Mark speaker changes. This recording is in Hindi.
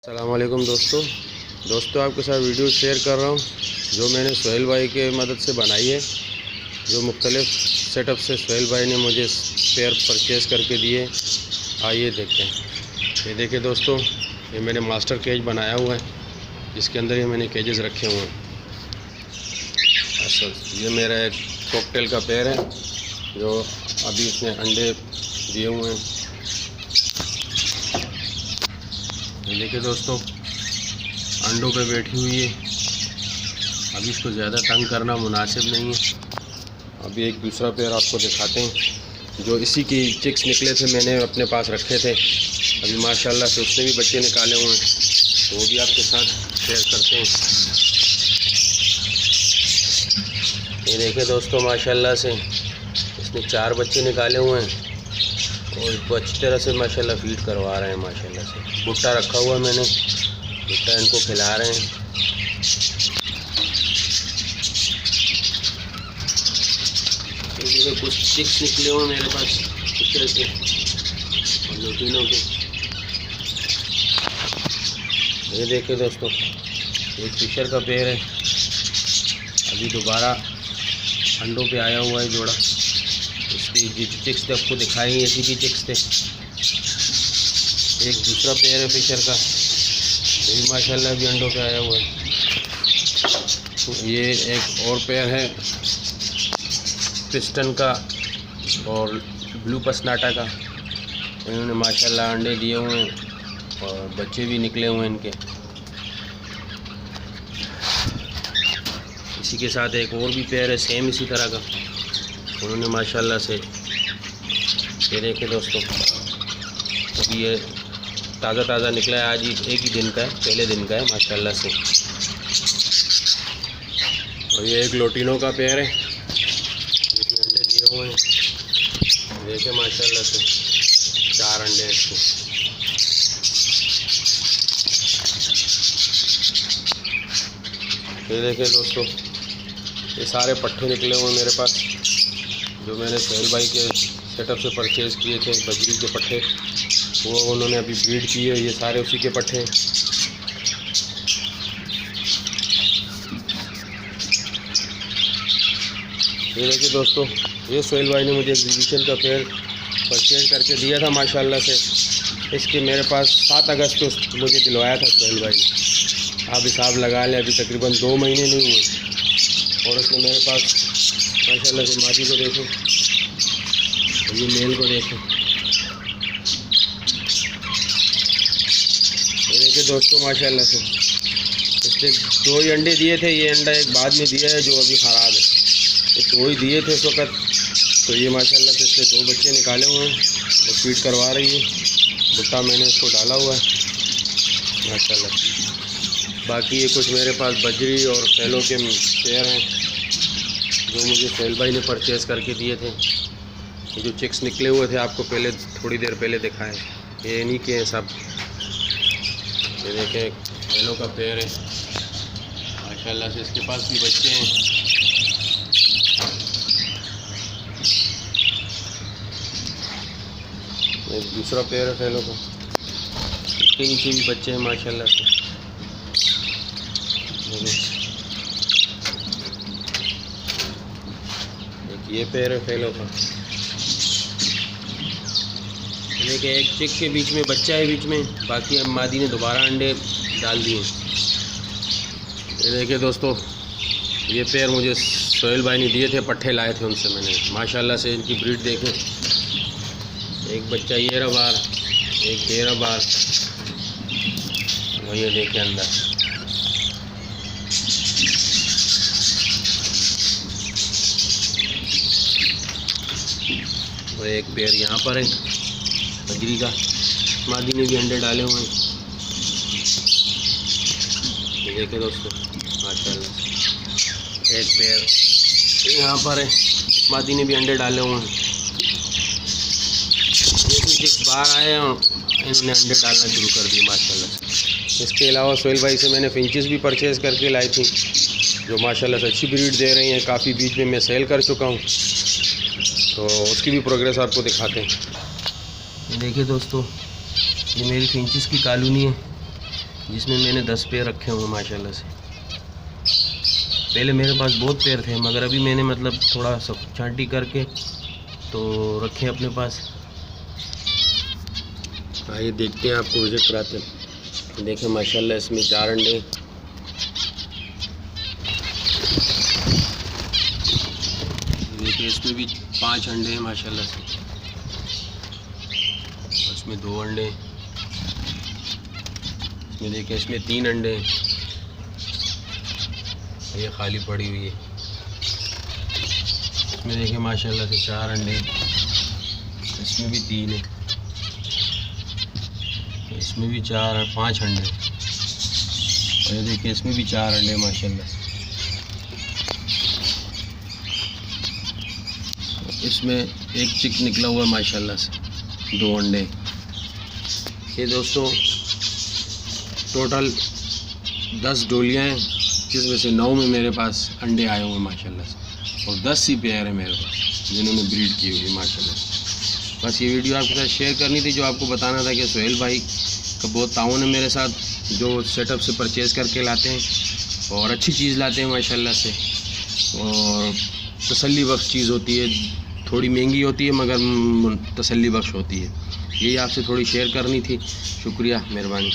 Speaker 1: अस्सलामुअलैकुम दोस्तों आपके साथ वीडियो शेयर कर रहा हूँ जो मैंने सोहेल भाई के मदद से बनाई है। जो मुख्तलिफ सेटअप से सोहेल भाई ने मुझे पेयर परचेज़ करके दिए। आइए देखते हैं। ये देखिए दोस्तों, ये मैंने मास्टर केज बनाया हुआ है, जिसके अंदर ये मैंने केजेस रखे हुए हैं। अच्छा, ये मेरा एक कॉकटेल का पेयर है जो अभी इसने अंडे दिए हुए हैं। ये देखिए दोस्तों, अंडों पे बैठी हुई है। अभी इसको ज़्यादा तंग करना मुनासिब नहीं है। अभी एक दूसरा पेयर आपको दिखाते हैं जो इसी की चिक्स निकले थे, मैंने अपने पास रखे थे। अभी माशाल्लाह से उसने भी बच्चे निकाले हुए हैं, तो वो भी आपके साथ शेयर करते हैं। ये देखिए दोस्तों, माशाल्लाह से इसने 4 बच्चे निकाले हुए हैं और इसको अच्छी तरह से माशाल्लाह फीड करवा रहे हैं। माशाल्लाह से भुट्टा रखा हुआ है मैंने, भुट्टा इनको खिला रहे हैं। कुछ चिक्स निकले हुए मेरे पास इस तरह से और लुटिनों के। ये देखिए दोस्तों, एक फिशर का पेड़ है, अभी दोबारा अंडों पे आया हुआ है जोड़ा। इसकी चिक्स थे आपको दिखाएंगे, इसी की चिक्स थे। एक दूसरा पेयर है फिशर का, ये भी माशाल्लाह भी अंडों पे आया हुआ है। ये एक और पेयर है पिस्टन का और ब्लू पसनाटा का। इन्होंने माशाल्लाह अंडे दिए हुए हैं और बच्चे भी निकले हुए हैं इनके। इसी के साथ एक और भी पेयर है सेम इसी तरह का, उन्होंने माशाल्लाह से। ये देखिए दोस्तों, अभी ये ताज़ा निकला है, आज एक ही दिन का है, पहले दिन का है माशाल्लाह से। और ये एक लोटिनो का पेयर है जिसमें अंडे दिए हुए हैं। देखिए माशाल्लाह से 4 अंडे हैं इसके। ये देखिए दोस्तों, ये सारे पट्ठे निकले हुए मेरे पास जो मैंने सोहेल भाई के सेटअप से परचेज़ किए थे। बजरी के पट्ठे वो उन्होंने अभी ब्रीड किए, ये सारे उसी के पट्ठे हैं। ये देखिए दोस्तों, ये सोहेल भाई ने मुझे एग्जीबिशन का पेड़ परचेज करके दिया था माशाल्लाह से। इसके मेरे पास 7 अगस्त को मुझे दिलवाया था सोहेल भाई ने। आप हिसाब लगा लें, अभी तकरीबन 2 महीने नहीं हुए और उसने मेरे पास माशाल्लाह से। मादी को देखो, ये मेल को देखो। ये देखिए दोस्तों, माशाल्लाह से इसने 2 ही अंडे दिए थे। ये अंडा एक बाद में दिया है जो अभी ख़राब है। ये 2 ही दिए थे उस वक़्त, तो ये माशाल्लाह से इसने 2 बच्चे निकाले हुए हैं और फीड करवा रही है। भुट्टा मैंने इसको डाला हुआ है माशाल्लाह। बाकी ये कुछ मेरे पास बजरी और फैलों के पेयर हैं जो मुझे सोहेल भाई ने परचेज़ करके दिए थे। ये जो चिक्स निकले हुए थे आपको पहले थोड़ी देर पहले दिखाए, ये इन्हीं के हैं सब। ये देखें, फैलों का पेड़ है माशाल्लाह से, इसके पास भी बच्चे हैं। एक दूसरा पेड़ है फैलों का, इसके नीचे भी बच्चे हैं माशाल्लाह से। एक ये पेड़ है फैलों का। देखिए, एक चिक के बीच में बच्चा है बीच में, बाकी अब मादी ने दोबारा अंडे डाल दिए। ये देखिए दोस्तों, ये पेयर मुझे सोहेल भाई ने दिए थे, पट्ठे लाए थे उनसे मैंने। माशाल्लाह से इनकी ब्रीड देखें, एक बच्चा ये रहा बाहर, एक 13 बार, और ये देखें अंदर। और एक पेयर यहाँ पर है बजरी का, मादी ने भी अंडे डाले हुए हैं। ये देखें दोस्तों, माशाल्लाह एक पेयर यहाँ पर है, मादी ने भी अंडे डाले हुए हैं। ये कुछ बाहर आए और इन्होंने अंडे डालना शुरू कर दिए माशाल्लाह। इसके अलावा सोहेल भाई से मैंने फिंचेस भी परचेज़ करके लाई थी जो माशाल्लाह से अच्छी ब्रीड दे रही हैं। काफ़ी बीच में मैं सेल कर चुका हूँ, तो उसकी भी प्रोग्रेस आपको दिखाते हैं। देखिए दोस्तों, ये मेरी फिंचेस की कॉलोनी है। जिसमें मैंने 10 पेयर रखे हुए माशाल्लाह से। पहले मेरे पास बहुत पेयर थे, मगर अभी मैंने मतलब थोड़ा सब छांटी करके तो रखे अपने पास। आइए देखते हैं, आपको विजिट कराते हैं। देखें माशाल्लाह इसमें 4 अंडे, देखिए इसमें भी 5 अंडे हैं माशाल्लाह से। इसमें 2 अंडे, इसमें देखिए इसमें 3 अंडे, ये खाली पड़ी हुई है। इसमें देखिए माशाल्लाह से 4 अंडे, इसमें भी 3 है, इसमें भी 4 और 5 अंडे, और ये देखिए इसमें भी 4 अंडे माशाल्लाह से। इसमें एक चिक निकला हुआ है माशाल्लाह से, 2 अंडे। ये दोस्तों टोटल 10 डोलियाँ हैं, जिसमें से 9 में मेरे पास अंडे आए हुए हैं माशाल्लाह से, और 10 ही पेयर है मेरे पास जिन्होंने ब्रीड की हुई है माशाल्लाह से। बस ये वीडियो आपके साथ शेयर करनी थी, जो आपको बताना था कि सोहेल भाई का बहुत ताउन है मेरे साथ, जो सेटअप से परचेज़ करके लाते हैं और अच्छी चीज़ लाते हैं माशाल्लाह से, और तसल्ली बख्श चीज़ होती है। थोड़ी महंगी होती है मगर तसल्ली बख्श होती है। यही आपसे थोड़ी शेयर करनी थी। शुक्रिया, मेहरबानी।